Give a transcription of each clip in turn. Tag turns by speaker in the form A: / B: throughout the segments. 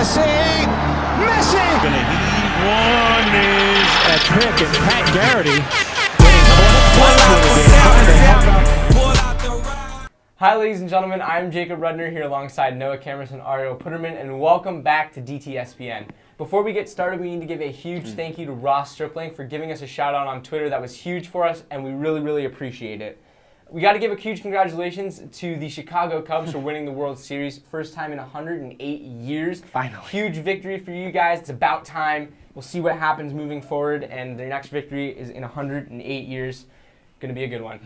A: Messi! Messi!
B: Gonna heave one is
A: A trick, and Pat Garrity
C: Hi ladies and gentlemen, I'm Jacob Rudner here alongside Noah Cameras and Ariel Putterman, and welcome back to dTSPN. Before we get started, we need to give a huge thank you to Ross Stripling for giving us a shout out on Twitter. That was huge for us, and we really appreciate it. We got to give a huge congratulations to the Chicago Cubs for winning the World Series. First time in 108 years.
D: Finally.
C: Huge victory for you guys. It's about time. We'll see what happens moving forward, and their next victory is in 108 years. Going to be a good one.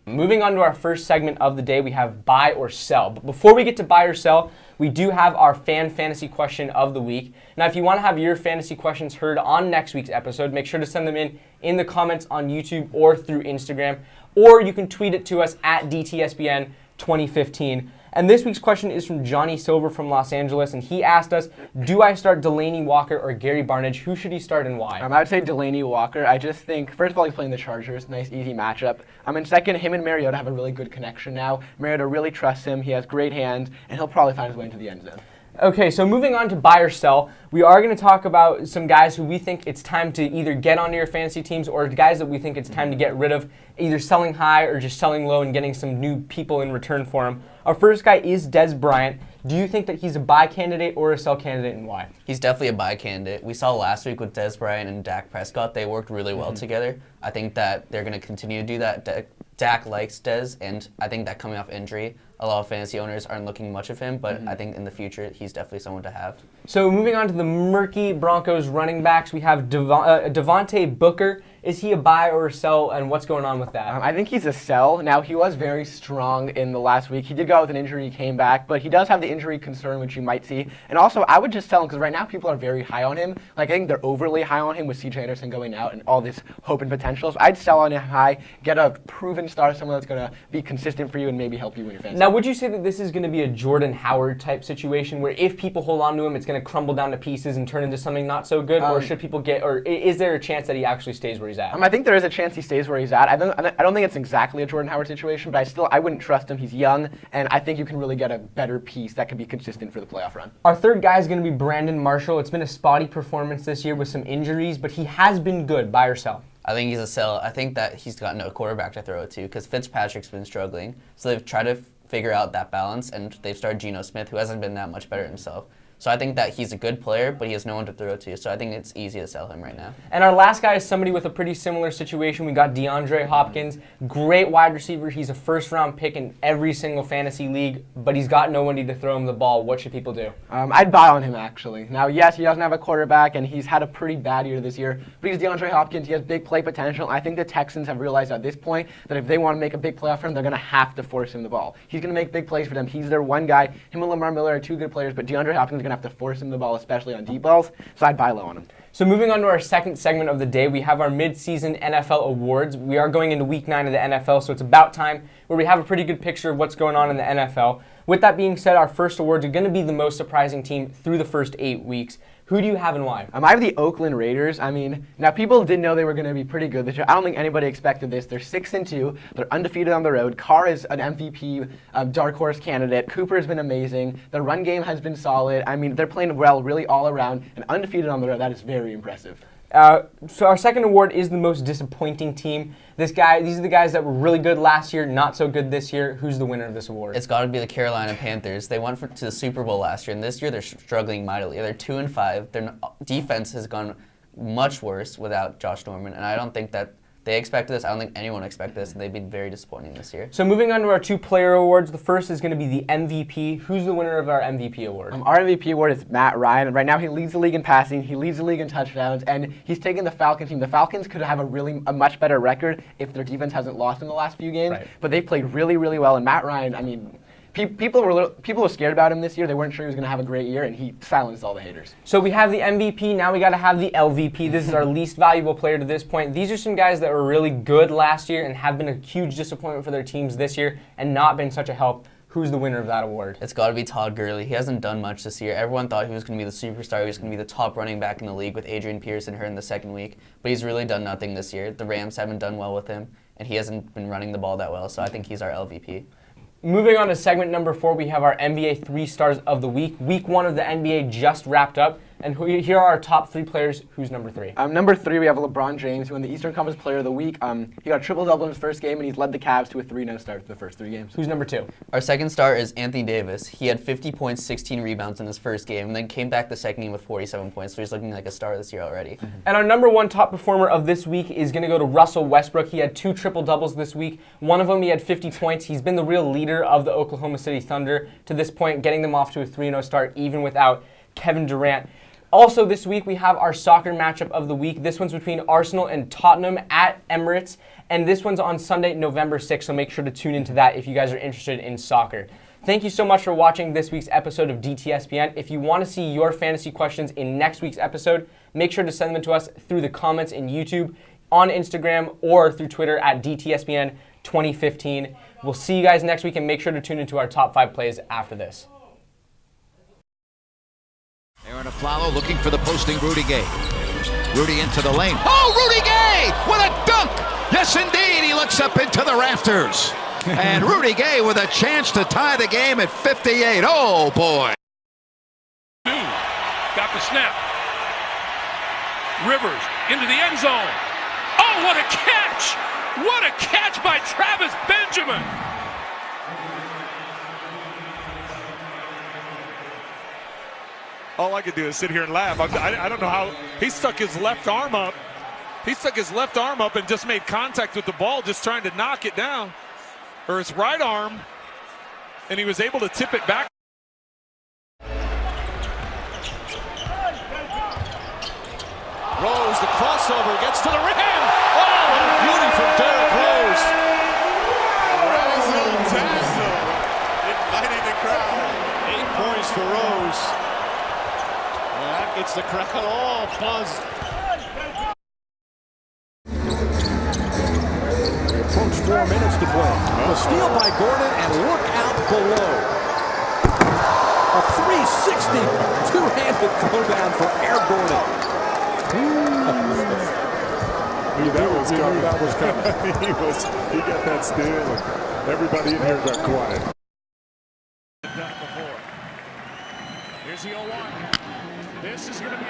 C: Moving on to our first segment of the day, we have buy or sell. But before we get to buy or sell, we do have our fan fantasy question of the week. Now, if you want to have your fantasy questions heard on next week's episode, make sure to send them in the comments on YouTube or through Instagram, or you can tweet it to us at dTSPN 2015. And this week's question is from Johnny Silver from Los Angeles, and he asked us, do I start Delaney Walker or Gary Barnidge? Who should he start and why?
D: I would say Delaney Walker. I just think, first of all, he's playing the Chargers. Nice, easy matchup. And second, him and Mariota have a really good connection now. Mariota really trusts him. He has great hands, and he'll probably find his way into the end zone.
C: Okay, so moving on to buy or sell, we are going to talk about some guys who we think it's time to either get onto your fantasy teams or guys that we think it's time to get rid of, either selling high or just selling low and getting some new people in return for him. Our first guy is Dez Bryant. Do you think that he's a buy candidate or a sell candidate, and why?
E: He's definitely a buy candidate. We saw last week with Dez Bryant and Dak Prescott, they worked really well together. I think that they're going to continue to do that. Dak likes Dez, and I think that coming off injury, a lot of fantasy owners aren't looking much of him, but I think in the future, he's definitely someone to have.
C: So moving on to the murky Broncos running backs, we have Devontae Booker. Is he a buy or a sell, and what's going on with that?
D: I think he's a sell. Now, he was very strong in the last week. He did go out with an injury, he came back, but he does have the injury concern, which you might see. And also, I would just sell him, because right now people are very high on him. Like, I think they're overly high on him with C.J. Anderson going out and all this hope and potential. So I'd sell on him high, get a proven star, someone that's going to be consistent for you and maybe help you win your fantasy.
C: Now, would you say that this is going to be a Jordan Howard type situation where if people hold on to him, it's going to crumble down to pieces and turn into something not so good, or should people or is there a chance that he actually stays where he's at?
D: I think there is a chance he stays where he's at. I don't think it's exactly a Jordan Howard situation, but I wouldn't trust him. He's young, and I think you can really get a better piece that can be consistent for the playoff run.
C: Our third guy is going to be Brandon Marshall. It's been a spotty performance this year with some injuries, but he has been good. Buy or sell?
E: I think he's a sell. I think that he's got no quarterback to throw it to because Fitzpatrick's been struggling. So they've tried to figure out that balance, and they've started Geno Smith, who hasn't been that much better himself. So I think that he's a good player, but he has no one to throw to. So I think it's easy to sell him right now.
C: And our last guy is somebody with a pretty similar situation. We got DeAndre Hopkins, great wide receiver. He's a first-round pick in every single fantasy league, but he's got nobody to throw him the ball. What should people do?
D: I'd buy on him, actually. Now, yes, he doesn't have a quarterback, and he's had a pretty bad year this year, but he's DeAndre Hopkins. He has big play potential. I think the Texans have realized at this point that if they want to make a big playoff run, they're going to have to force him the ball. He's going to make big plays for them. He's their one guy. Him and Lamar Miller are two good players, but DeAndre Hopkins is going to have to force him the ball, especially on deep balls, so I'd buy low on him.
C: So moving on to our second segment of the day, we have our Midseason NFL awards. We are going into week 9 of the NFL, so it's about time where we have a pretty good picture of what's going on in the NFL. With that being said, our first awards are going to be the most surprising team through the first 8 weeks. Who do you have and why?
D: I have the Oakland Raiders. Now people did know they were going to be pretty good this year. I don't think anybody expected this. They're 6-2. They're undefeated on the road. Carr is an MVP dark horse candidate. Cooper has been amazing. The run game has been solid. They're playing well, really all around, and undefeated on the road. That is very impressive.
C: So our second award is the most disappointing team. These are the guys that were really good last year, not so good this year. Who's the winner of this award?
E: It's got to be the Carolina Panthers. They went to the Super Bowl last year, and this year they're struggling mightily. They're 2-5. Their defense has gone much worse without Josh Norman, and I don't think that they expected this. I don't think anyone expected this, and they've been very disappointing this year.
C: So moving on to our 2 player awards, the first is going to be the MVP. Who's the winner of our MVP award?
D: Our MVP award is Matt Ryan. Right now he leads the league in passing, he leads the league in touchdowns, and he's taken the Falcons team. The Falcons could have a much better record if their defense hasn't lost in the last few games, but they've played really, really well, and Matt Ryan, people were scared about him this year. They weren't sure he was going to have a great year, and he silenced all the haters.
C: So we have the MVP. Now we got to have the LVP. This is our least valuable player to this point. These are some guys that were really good last year and have been a huge disappointment for their teams this year and not been such a help. Who's the winner of that award?
E: It's got to be Todd Gurley. He hasn't done much this year. Everyone thought he was going to be the superstar. He was going to be the top running back in the league with Adrian Peterson hurt in the second week. But he's really done nothing this year. The Rams haven't done well with him, and he hasn't been running the ball that well. So I think he's our LVP.
C: Moving on to segment number 4, we have our NBA 3 stars of the week. Week 1 of the NBA just wrapped up, and here are our top 3 players. Who's number 3?
D: Number 3, we have LeBron James, who won the Eastern Conference Player of the Week. He got a triple-double in his first game, and he's led the Cavs to a 3-0 start for the first 3 games.
C: Who's number 2?
E: Our second star is Anthony Davis. He had 50 points, 16 rebounds in his first game, and then came back the second game with 47 points, so he's looking like a star this year already.
C: And our number 1 top performer of this week is going to go to Russell Westbrook. He had 2 triple-doubles this week. One of them, he had 50 points. He's been the real leader of the Oklahoma City Thunder to this point, getting them off to a 3-0 start, even without Kevin Durant. Also this week, we have our soccer matchup of the week. This one's between Arsenal and Tottenham at Emirates, and this one's on Sunday, November 6th, so make sure to tune into that if you guys are interested in soccer. Thank you so much for watching this week's episode of dTSPN. If you want to see your fantasy questions in next week's episode, make sure to send them to us through the comments in YouTube, on Instagram, or through Twitter at dTSPN 2015. We'll see you guys next week, and make sure to tune into our top 5 plays after this.
F: Aaron Aflalo looking for the posting Rudy Gay. Rudy into the lane. Oh, Rudy Gay! What a dunk! Yes, indeed, he looks up into the rafters. And Rudy Gay with a chance to tie the game at 58. Oh, boy.
B: Got the snap. Rivers into the end zone. Oh, what a catch! What a catch by Travis Benjamin!
G: All I could do is sit here and laugh. I don't know how he stuck his left arm up. He stuck his left arm up and just made contact with the ball, just trying to knock it down. Or his right arm, and he was able to tip it back. Rose, the crossover, gets to the rim. Oh, what a beauty from Derrick Rose. Razzle-dazzle, inviting the crowd. 8 points for Rose. And that gets the crowd all buzzed.
A: Approach 4 minutes to play. The steal by Gordon, and look out below. A 360 two-handed throwdown for Air Gordon.
H: Knew that was coming. He got that steal, and everybody in here got quiet.
G: Done it before. Here's the 0-1. This is going to be